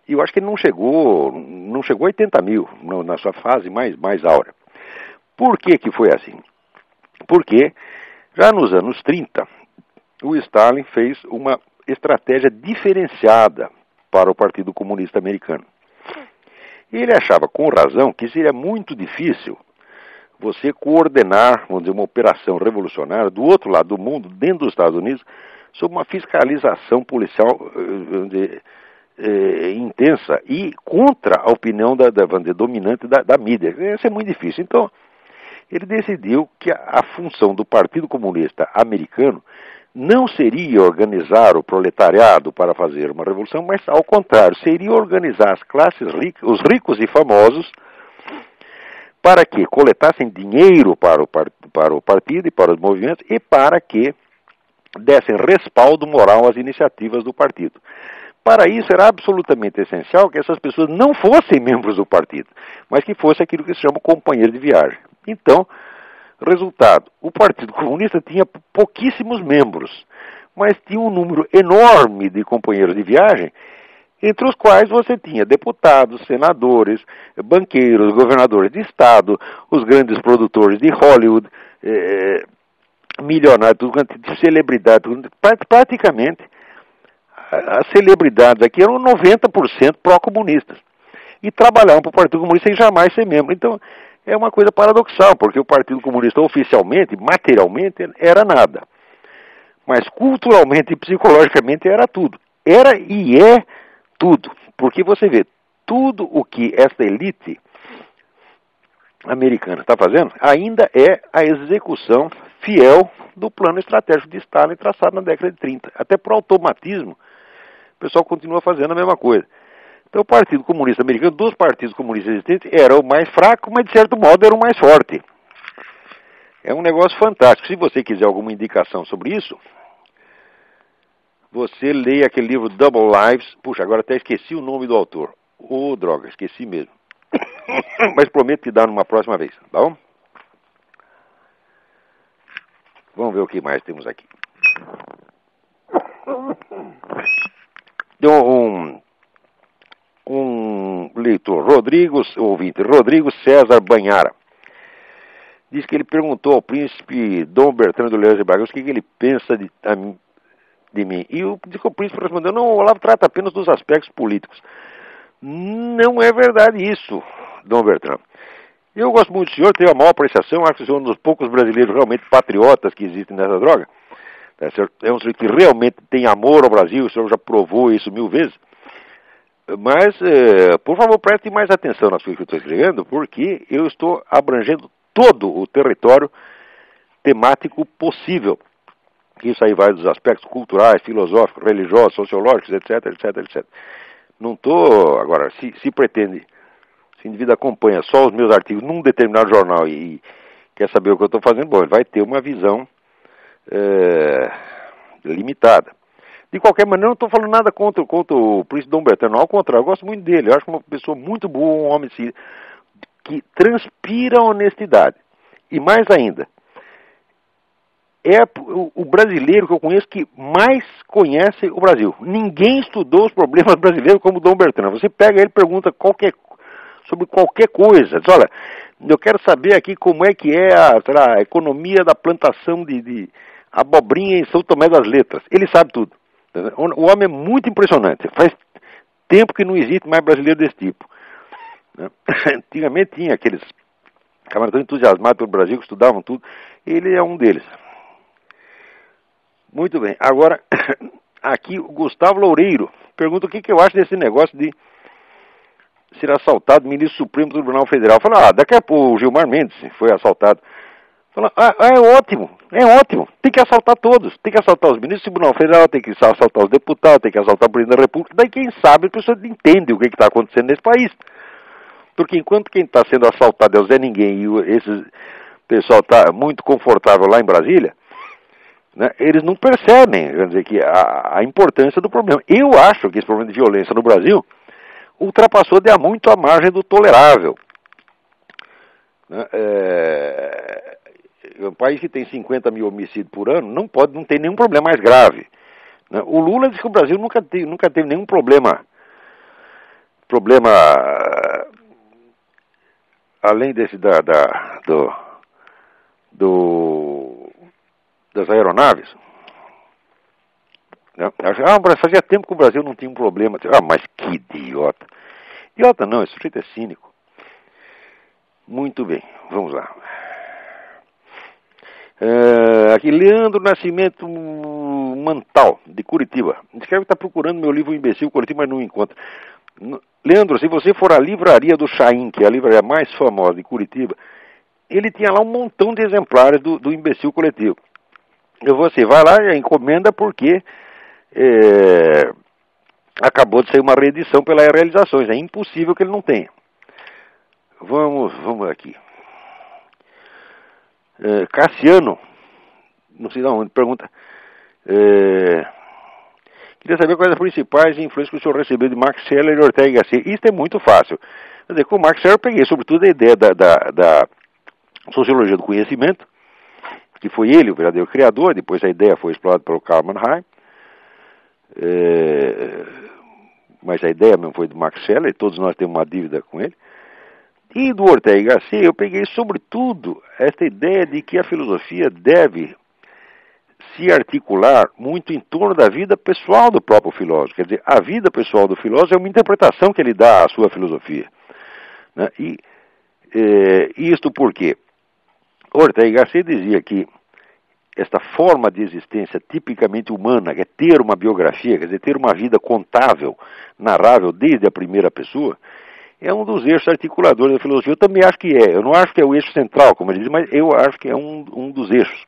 e eu acho que ele não chegou a 80 mil na sua fase mais áurea. Por que foi assim? Porque já nos anos 30, o Stalin fez uma estratégia diferenciada para o Partido Comunista Americano. Ele achava, com razão, que seria muito difícil você coordenar, vamos dizer, uma operação revolucionária do outro lado do mundo, dentro dos Estados Unidos, sob uma fiscalização policial, vamos dizer, intensa e contra a opinião dominante da mídia. Isso é muito difícil. Então, ele decidiu que a função do Partido Comunista Americano não seria organizar o proletariado para fazer uma revolução, mas, ao contrário, seria organizar as classes ricas, os ricos e famosos, para que coletassem dinheiro para o partido e para os movimentos e para que dessem respaldo moral às iniciativas do partido. Para isso era absolutamente essencial que essas pessoas não fossem membros do partido, mas que fosse aquilo que se chama companheiro de viagem. Então, resultado, o Partido Comunista tinha pouquíssimos membros, mas tinha um número enorme de companheiros de viagem, entre os quais você tinha deputados, senadores, banqueiros, governadores de estado, os grandes produtores de Hollywood, milionários, celebridades, praticamente as celebridades aqui eram 90% pró-comunistas e trabalhavam para o Partido Comunista sem jamais ser membro. Então, é uma coisa paradoxal, porque o Partido Comunista oficialmente, materialmente, era nada. Mas culturalmente e psicologicamente era tudo. Era e é tudo. Porque você vê, tudo o que esta elite americana está fazendo ainda é a execução fiel do plano estratégico de Stalin traçado na década de 30. Até por automatismo, o pessoal continua fazendo a mesma coisa. Então o Partido Comunista Americano, dos partidos comunistas existentes, era o mais fraco, mas de certo modo era o mais forte. É um negócio fantástico. Se você quiser alguma indicação sobre isso, você leia aquele livro Double Lives. Puxa, agora até esqueci o nome do autor. Ô, droga, esqueci mesmo. Mas prometo te dar numa próxima vez, tá bom? Vamos ver o que mais temos aqui. Um leitor, Rodrigo César Banhara, diz que ele perguntou ao príncipe Dom Bertrand do Leão de Bragança o que ele pensa de mim. E o príncipe respondeu: não, o Olavo trata apenas dos aspectos políticos. Não é verdade isso, Dom Bertrand. Eu gosto muito do senhor, tenho a maior apreciação, acho que o senhor é um dos poucos brasileiros realmente patriotas que existem nessa droga. É um senhor que realmente tem amor ao Brasil, o senhor já provou isso 1000 vezes. Mas, por favor, preste mais atenção nas coisas que eu estou escrevendo, porque eu estou abrangendo todo o território temático possível. Isso aí vai dos aspectos culturais, filosóficos, religiosos, sociológicos, etc, etc, etc. Não estou, agora, se pretende, se o indivíduo acompanha só os meus artigos num determinado jornal e quer saber o que eu estou fazendo, bom, ele vai ter uma visão limitada. De qualquer maneira, eu não estou falando nada contra o príncipe Dom Bertrand, não, ao contrário, eu gosto muito dele, eu acho uma pessoa muito boa, um homem que transpira honestidade. E mais ainda, é o brasileiro que eu conheço que mais conhece o Brasil. Ninguém estudou os problemas brasileiros como Dom Bertrand. Você pega ele e pergunta sobre qualquer coisa. Diz, olha, eu quero saber aqui como é que é a economia da plantação de abobrinha em São Tomé das Letras. Ele sabe tudo. O homem é muito impressionante. Faz tempo que não existe mais brasileiro desse tipo. Antigamente tinha aqueles camaradas entusiasmados pelo Brasil que estudavam tudo. Ele é um deles. Muito bem. Agora, aqui o Gustavo Loureiro pergunta o que eu acho desse negócio de ser assaltado ministro Supremo do Tribunal Federal. Fala, daqui a pouco o Gilmar Mendes foi assaltado. Fala, é ótimo. Tem que assaltar todos. Tem que assaltar os ministros do Tribunal Federal, tem que assaltar os deputados, tem que assaltar o presidente da República. Daí quem sabe, a pessoa entende o que está acontecendo nesse país. Porque enquanto quem está sendo assaltado é o Zé Ninguém e esse pessoal está muito confortável lá em Brasília, né, eles não percebem, quer dizer, que a importância do problema. Eu acho que esse problema de violência no Brasil ultrapassou de há muito a margem do tolerável. Né, um país que tem 50 mil homicídios por ano não tem nenhum problema mais grave. Né? O Lula disse que o Brasil nunca teve nenhum problema além desse das aeronaves. Fazia tempo que o Brasil não tinha um problema. Mas que idiota. Idiota não, esse sujeito é cínico. Muito bem, vamos lá. Aqui, Leandro Nascimento Mantal, de Curitiba. Escreve que está procurando meu livro Imbecil Coletivo, mas não encontra. Leandro, se você for à livraria do Chaim, que é a livraria mais famosa de Curitiba, ele tinha lá um montão de exemplares do Imbecil Coletivo. Você vai lá e encomenda porque acabou de sair uma reedição pela Realizações. É impossível que ele não tenha. Vamos aqui. Cassiano, não sei de onde, pergunta. Queria saber quais as principais influências que o senhor recebeu de Max Scheler e Ortega y Gasset. Isso é muito fácil. Quer dizer, com o Max Scheler eu peguei sobretudo a ideia da sociologia do conhecimento, que foi ele o verdadeiro criador, depois a ideia foi explorada pelo Karl Mannheim, mas a ideia mesmo foi do Max Scheler, e todos nós temos uma dívida com ele. E do Ortega y Gasset eu peguei sobretudo esta ideia de que a filosofia deve se articular muito em torno da vida pessoal do próprio filósofo. Quer dizer, a vida pessoal do filósofo é uma interpretação que ele dá à sua filosofia. Né? E isto porque Ortega y Gasset dizia que esta forma de existência tipicamente humana, que é ter uma biografia, quer dizer, ter uma vida contável, narrável desde a primeira pessoa, é um dos eixos articuladores da filosofia. Eu também acho que é. Eu não acho que é o eixo central, como ele diz, mas eu acho que é um dos eixos.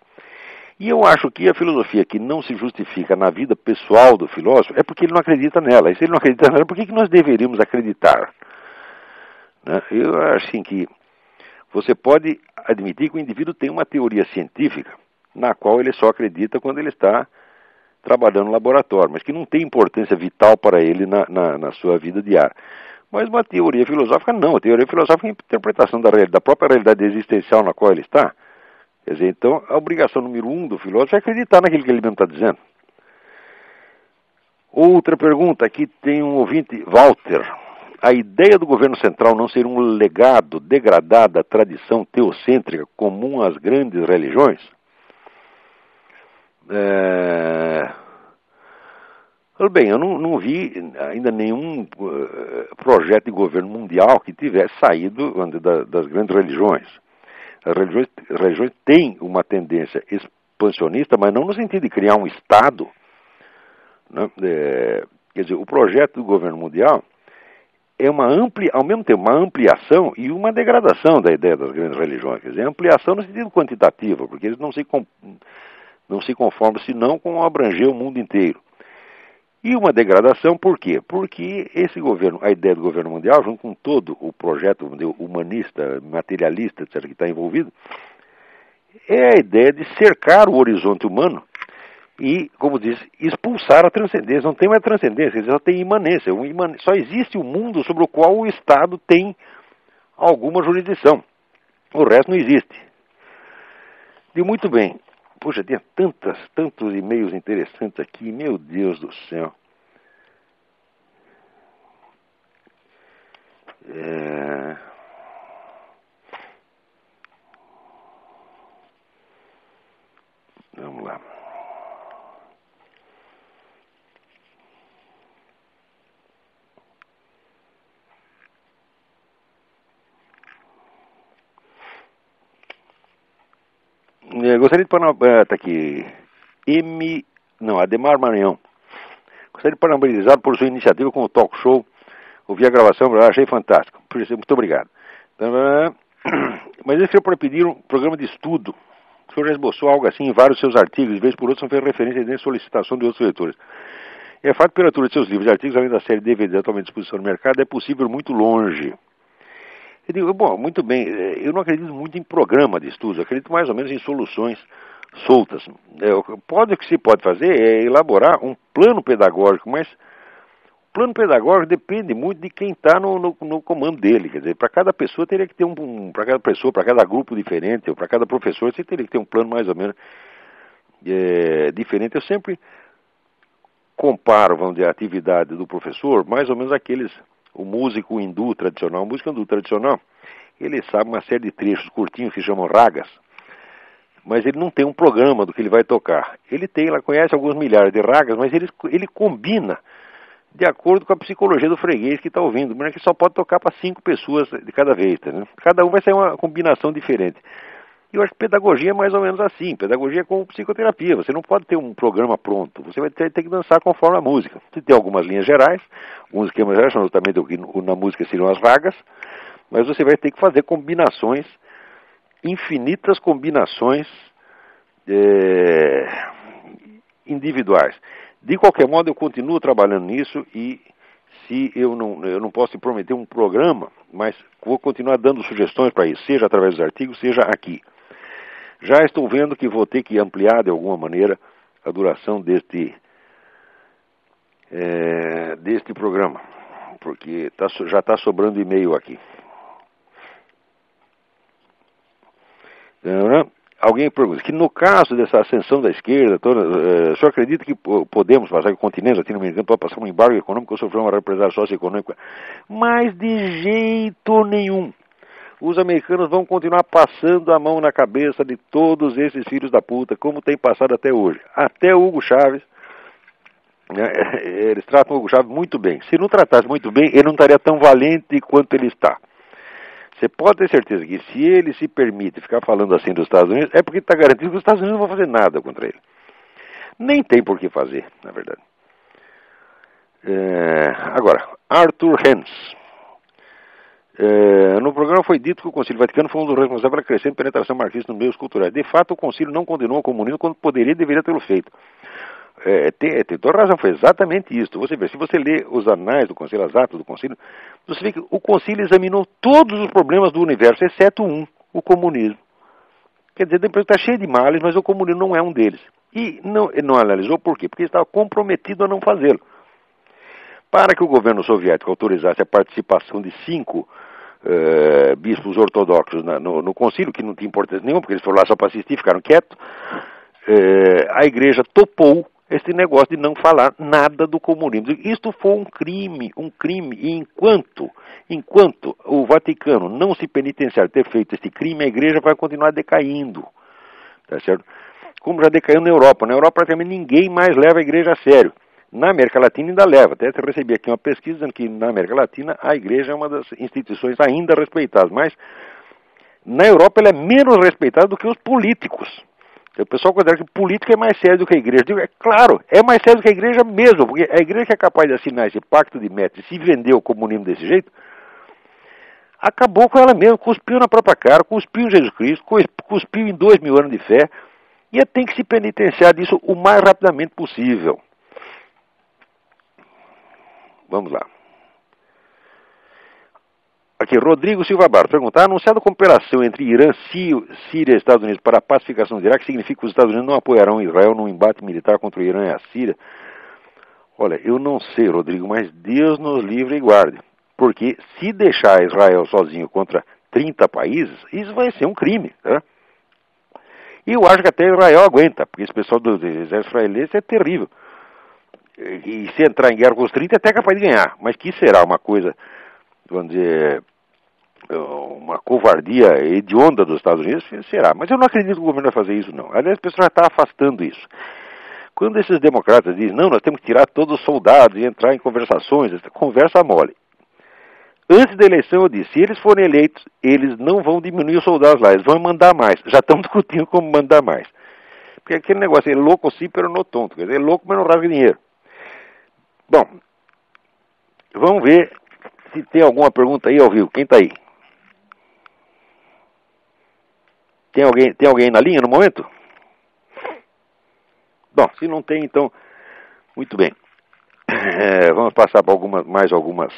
E eu acho que a filosofia que não se justifica na vida pessoal do filósofo é porque ele não acredita nela. E se ele não acredita nela, por que nós deveríamos acreditar? Né? Eu acho assim que você pode admitir que o indivíduo tem uma teoria científica na qual ele só acredita quando ele está trabalhando no laboratório, mas que não tem importância vital para ele na sua vida diária. Mas uma teoria filosófica não, a teoria filosófica é a interpretação da própria realidade existencial na qual ele está. Quer dizer, então, a obrigação número 1 do filósofo é acreditar naquilo que ele mesmo está dizendo. Outra pergunta, aqui tem um ouvinte, Walter. A ideia do governo central não ser um legado degradado à tradição teocêntrica comum às grandes religiões? Bem, eu não vi ainda nenhum projeto de governo mundial que tivesse saído das grandes religiões. As religiões têm uma tendência expansionista, mas não no sentido de criar um Estado. Né? Quer dizer, o projeto do governo mundial é ao mesmo tempo uma ampliação e uma degradação da ideia das grandes religiões. Quer dizer, ampliação no sentido quantitativo, porque eles não se conformam senão com abranger o mundo inteiro. E uma degradação, por quê? Porque a ideia do governo mundial, junto com todo o projeto humanista, materialista, etc., que está envolvido, é a ideia de cercar o horizonte humano e, como diz, expulsar a transcendência. Não tem mais transcendência, só tem imanência. Só existe um mundo sobre o qual o Estado tem alguma jurisdição. O resto não existe. E muito bem. Puxa, tinha tantos e-mails interessantes aqui, meu Deus do céu. Vamos lá. Gostaria de tá aqui. Ademar Maranhão. Gostaria de parabenizar por sua iniciativa com o talk show. Ouvi a gravação, achei fantástico. Muito obrigado. Mas eu queria para pedir um programa de estudo. O senhor já esboçou algo assim em vários seus artigos, de vez por outra, são fez referência de solicitação de outros leitores. É fato que pela leitura de seus livros e artigos, além da série DVD atualmente à disposição no mercado, é possível ir muito longe. Eu digo, bom, muito bem, eu não acredito muito em programa de estudo, eu acredito mais ou menos em soluções soltas. O que se pode fazer é elaborar um plano pedagógico, mas o plano pedagógico depende muito de quem está no comando dele. Quer dizer, para cada pessoa teria que ter para cada pessoa, para cada grupo diferente, ou para cada professor, você teria que ter um plano mais ou menos diferente. Eu sempre comparo, vamos dizer, a atividade do professor, mais ou menos o músico hindu tradicional. O músico hindu tradicional, ele sabe uma série de trechos curtinhos que chamam ragas, mas ele não tem um programa do que ele vai tocar. Ele conhece alguns milhares de ragas, mas ele combina de acordo com a psicologia do freguês que está ouvindo. Mas que só pode tocar para 5 pessoas de cada vez, né? Cada um vai ser uma combinação diferente. E eu acho que pedagogia é mais ou menos assim. Pedagogia é como psicoterapia. Você não pode ter um programa pronto. Você vai ter que dançar conforme a música. Você tem algumas linhas gerais, alguns esquemas gerais, justamente na música seriam as ragas, mas você vai ter que fazer combinações, infinitas combinações individuais. De qualquer modo, eu continuo trabalhando nisso e se eu não posso te prometer um programa, mas vou continuar dando sugestões para isso, seja através dos artigos, seja aqui. Já estou vendo que vou ter que ampliar de alguma maneira a duração deste programa, porque já está sobrando e-mail aqui. Alguém pergunta que no caso dessa ascensão da esquerda, o senhor acredita que podemos passar, que o continente latino-americano pode passar um embargo econômico ou sofrer uma represália socioeconômica? Mas de jeito nenhum. Os americanos vão continuar passando a mão na cabeça de todos esses filhos da puta, como tem passado até hoje. Até o Hugo Chávez, né, eles tratam o Hugo Chávez muito bem. Se não tratasse muito bem, ele não estaria tão valente quanto ele está. Você pode ter certeza que se ele se permite ficar falando assim dos Estados Unidos, é porque está garantido que os Estados Unidos não vão fazer nada contra ele. Nem tem por que fazer, na verdade. Agora, Arthur Hens. No programa foi dito que o Concílio Vaticano foi um dos responsáveis pela crescente penetração marxista nos meios culturais. De fato, o Concílio não condenou o comunismo quando poderia e deveria tê-lo feito. Tem toda razão, foi exatamente isso. Você vê, se você lê os anais do Concílio, as atas do Concílio, você vê que o Concílio examinou todos os problemas do universo, exceto um, o comunismo. Quer dizer, depois está cheio de males, mas o comunismo não é um deles. E não analisou por quê? Porque estava comprometido a não fazê-lo. Para que o governo soviético autorizasse a participação de 5 bispos ortodoxos no concílio, que não tinha importância nenhuma, porque eles foram lá só para assistir, ficaram quietos, a igreja topou esse negócio de não falar nada do comunismo. Isto foi um crime, e enquanto o Vaticano não se penitenciar ter feito esse crime, a igreja vai continuar decaindo, tá certo? Como já decaiu na Europa. Na Europa praticamente ninguém mais leva a igreja a sério. Na América Latina ainda leva. Até recebi aqui uma pesquisa dizendo que na América Latina a igreja é uma das instituições ainda respeitadas, mas na Europa ela é menos respeitada do que os políticos. O pessoal considera que político é mais sério do que a igreja. Digo, é claro, é mais sério do que a igreja mesmo, porque a igreja que é capaz de assinar esse pacto de Médici e se vender o comunismo desse jeito, acabou com ela mesma, cuspiu na própria cara, cuspiu em Jesus Cristo, cuspiu em 2000 anos de fé, e tem que se penitenciar disso o mais rapidamente possível. Vamos lá. Aqui, Rodrigo Silva Barros pergunta: a anunciada cooperação entre Irã, Síria e Estados Unidos para a pacificação do Iraque significa que os Estados Unidos não apoiarão Israel num embate militar contra o Irã e a Síria? Olha, eu não sei, Rodrigo, mas Deus nos livre e guarde. Porque se deixar Israel sozinho contra 30 países, isso vai ser um crime, tá? E eu acho que até Israel aguenta, porque esse pessoal do exército israelense é terrível. E se entrar em guerra com os 30 é até capaz de ganhar, mas que será uma coisa, vamos dizer, uma covardia hedionda dos Estados Unidos, será. Mas eu não acredito que o governo vai fazer isso, não. Aliás, o pessoal já está afastando isso. Quando esses democratas dizem, não, nós temos que tirar todos os soldados e entrar em conversações, conversa mole. Antes da eleição eu disse, se eles forem eleitos, eles não vão diminuir os soldados lá, eles vão mandar mais. Já estão discutindo como mandar mais. Porque aquele negócio é louco sim, pero não tonto. Quer dizer, é louco, mas não rasga dinheiro. Bom, vamos ver se tem alguma pergunta aí ao vivo. Quem está aí? Tem alguém na linha no momento? Bom, se não tem, então, muito bem. Vamos passar para mais algumas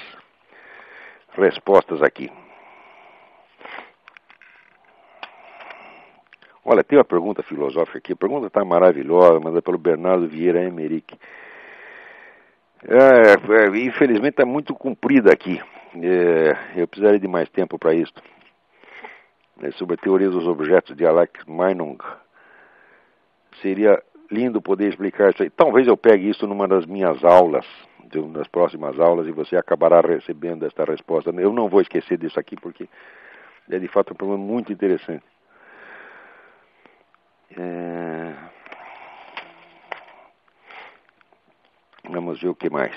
respostas aqui. Olha, tem uma pergunta filosófica aqui. A pergunta está maravilhosa, mandada pelo Bernardo Vieira Emerick. Infelizmente está muito comprida aqui. Eu precisaria de mais tempo para isso. Sobre a teoria dos objetos de Alex Meinung. Seria lindo poder explicar isso aí. Talvez eu pegue isso numa das minhas aulas, nas próximas aulas, e você acabará recebendo esta resposta. Eu não vou esquecer disso aqui, porque é de fato um problema muito interessante. Vamos ver o que mais.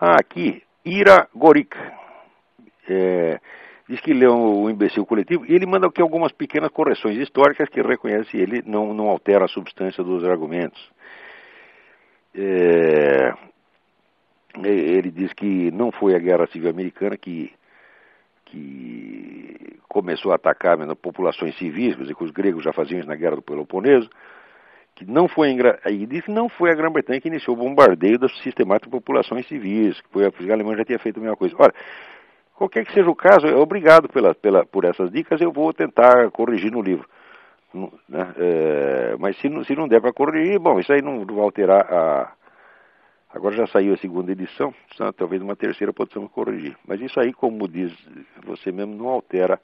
Aqui, Ira Gorik. Diz que leu o Imbecil Coletivo e ele manda aqui algumas pequenas correções históricas que reconhece ele, não altera a substância dos argumentos. Ele diz que não foi a Guerra Civil Americana que começou a atacar populações civis, quer dizer, que os gregos já faziam isso na Guerra do Peloponeso, que não foi e diz que não foi a Grã-Bretanha que iniciou o bombardeio das sistemáticas populações civis, que foi a Alemanha já tinha feito a mesma coisa. Ora, qualquer que seja o caso, obrigado por essas dicas, eu vou tentar corrigir no livro. Mas se não der para corrigir, bom, isso aí não vai alterar Agora já saiu a segunda edição, talvez uma terceira possamos corrigir. Mas isso aí, como diz você mesmo, não altera,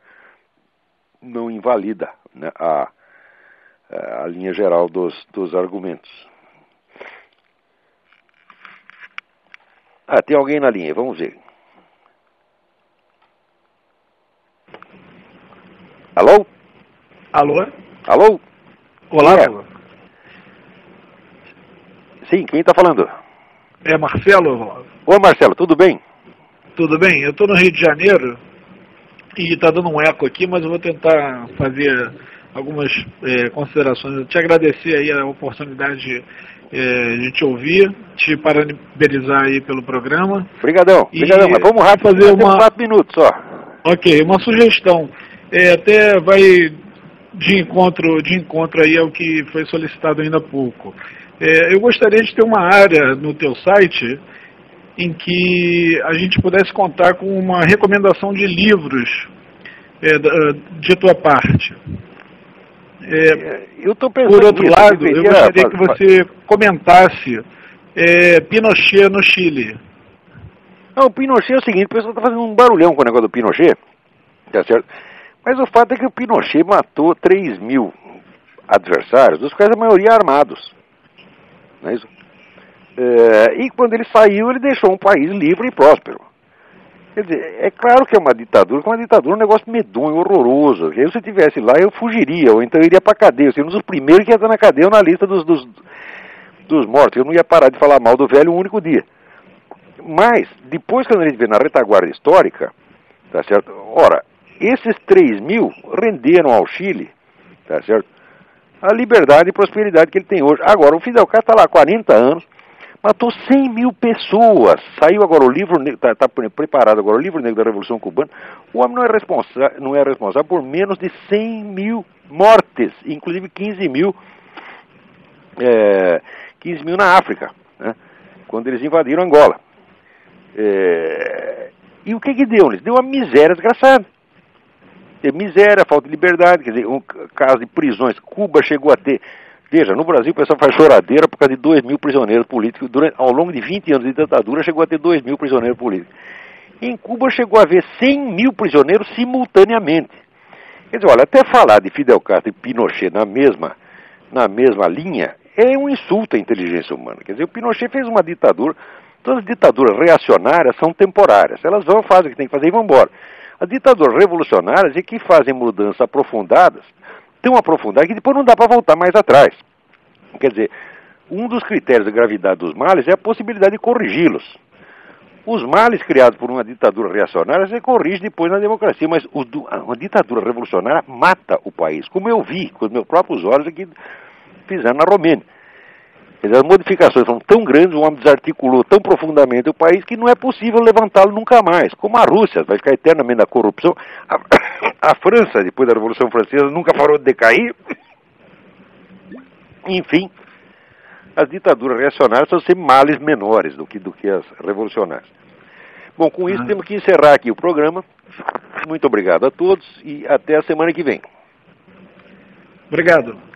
não invalida, né, a linha geral dos argumentos. Tem alguém na linha, vamos ver. Alô? Alô? Alô? Olá. Sim, quem está falando? É Marcelo. Oi, Marcelo, tudo bem? Tudo bem, eu estou no Rio de Janeiro e está dando um eco aqui, mas eu vou tentar fazer algumas considerações. Eu te agradecer aí a oportunidade de te ouvir, te parabenizar aí pelo programa. Obrigadão, mas vamos rápido, fazer 4 minutos só. Ok, uma sugestão. Até vai de encontro aí ao que foi solicitado ainda há pouco. Eu gostaria de ter uma área no teu site em que a gente pudesse contar com uma recomendação de livros de tua parte. Eu estou pensando por outro lado, eu gostaria que você comentasse Pinochet no Chile. Não, o Pinochet é o seguinte, o pessoal está fazendo um barulhão com o negócio do Pinochet, tá certo? Mas o fato é que o Pinochet matou 3.000 adversários, dos quais a maioria armados. Não é isso? E quando ele saiu, ele deixou um país livre e próspero. Quer dizer, é claro que é uma ditadura, é um negócio medonho, horroroso. Se eu estivesse lá, eu fugiria, ou então eu iria para a cadeia. Eu seria um dos primeiros que ia estar na cadeia ou na lista dos mortos. Eu não ia parar de falar mal do velho um único dia. Mas, depois que a gente vê na retaguarda histórica, tá certo? Ora, esses 3.000 renderam ao Chile, tá certo? A liberdade e prosperidade que ele tem hoje. Agora, o Fidel Castro está lá há 40 anos, matou 100.000 pessoas. Saiu agora o livro, está preparado agora o livro negro da Revolução Cubana. O homem não é responsável por menos de 100.000 mortes, inclusive 15.000 na África, né? Quando eles invadiram Angola. E o que deu? Eles deu uma miséria desgraçada. Miséria, falta de liberdade, quer dizer, um caso de prisões. Cuba chegou a ter... Veja, no Brasil o pessoal faz choradeira por causa de 2.000 prisioneiros políticos. Ao longo de 20 anos de ditadura, chegou a ter 2.000 prisioneiros políticos. Em Cuba chegou a haver 100.000 prisioneiros simultaneamente. Quer dizer, olha, até falar de Fidel Castro e Pinochet na mesma linha é um insulto à inteligência humana. Quer dizer, o Pinochet fez uma ditadura. Todas as ditaduras reacionárias são temporárias. Elas vão, fazem o que tem que fazer e vão embora. As ditaduras revolucionárias é que fazem mudanças aprofundadas, tão aprofundadas que depois não dá para voltar mais atrás. Quer dizer, um dos critérios da gravidade dos males é a possibilidade de corrigi-los. Os males criados por uma ditadura reacionária você corrige depois na democracia, mas uma ditadura revolucionária mata o país, como eu vi com os meus próprios olhos aqui fizeram na Romênia. Quer dizer, as modificações são tão grandes, o homem desarticulou tão profundamente o país que não é possível levantá-lo nunca mais. Como a Rússia vai ficar eternamente na corrupção. A França, depois da Revolução Francesa, nunca parou de decair. Enfim, as ditaduras reacionárias são sempre males menores do que as revolucionárias. Bom, com isso temos que encerrar aqui o programa. Muito obrigado a todos e até a semana que vem. Obrigado.